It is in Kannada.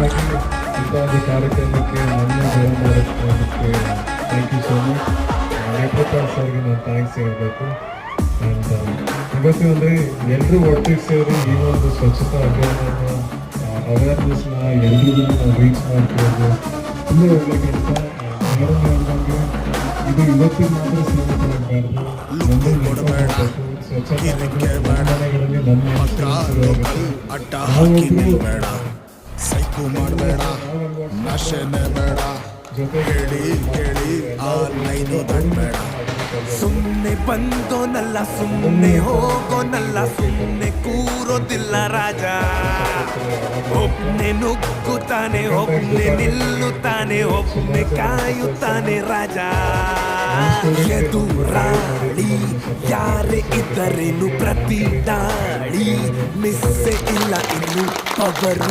ಮುಖ್ಯವಾಗಿ ಇಂಥ ಒಂದು ಕಾರ್ಯಕ್ರಮಕ್ಕೆ ನನ್ನ ಮಾಡೋದಕ್ಕೆ ಥ್ಯಾಂಕ್ ಯು ಸೋ ಮಚ್. ನೇತೃತ್ವ ಸರ್ಗೆ ನಾನು ಥ್ಯಾಂಕ್ಸ್ ಹೇಳ್ಬೇಕು. ಆ್ಯಂಡ್ ಇವತ್ತು ಅಂದರೆ ಎಲ್ಲರೂ ಒಟ್ಟಿಗೆ ಸೇರಿ ಈ ಒಂದು ಸ್ವಚ್ಛತಾ ಅಭಿಯಾನದ ಅವೇರ್ನೆಸ್ನ ಎಲ್ರಿಗೂ ನಾವು ರೀಚ್ ಮಾಡ್ಬೋದು. ತುಂಬ ಒಳ್ಳೆ ಕೆಲಸ. ಮೇಡಮ್ ಹೇಳ್ದಂಗೆ ಇದು ಇವತ್ತಿಗೆ ಮಾತ್ರ ಸೀಮಿತವಾಗಬಾರ್ದು. ಮುಂದೆ ಮಾಡಬೇಕು. ಸ್ವಚ್ಛತೆ ಮನೆಗಳಲ್ಲಿ ಸೈಕು ಮಾಡಬೇಡ, ನಶೆನೆ ಬೇಡ, ಕೇಳಿ ಕೇಳಿ ಆ ಲೈನು ದಾಟಬೇಡ. ಸುಮ್ಮನೆ ಬಂದೋನಲ್ಲ, ಸುಮ್ಮನೆ ಹೋಗೋನಲ್ಲ, ಸುಮ್ಮನೆ ಕೂರೋದಿಲ್ಲ ರಾಜ. ಒಬ್ಬನೇ ನುಗ್ಗುತ್ತಾನೆ, ಒಬ್ಬನೇ ನಿಲ್ಲುತ್ತಾನೆ, ಒಬ್ಬನೇ ಕಾಯುತ್ತಾನೆ ರಾಜ. ಎದುರಾಳಿ ಯಾರೇ ಇದ್ದರೇನು ಪ್ರತಿ ದಾಳಿ ಮಿಸ್ಸೆ ಇಲ್ಲ, ಇನ್ನು ಪವರು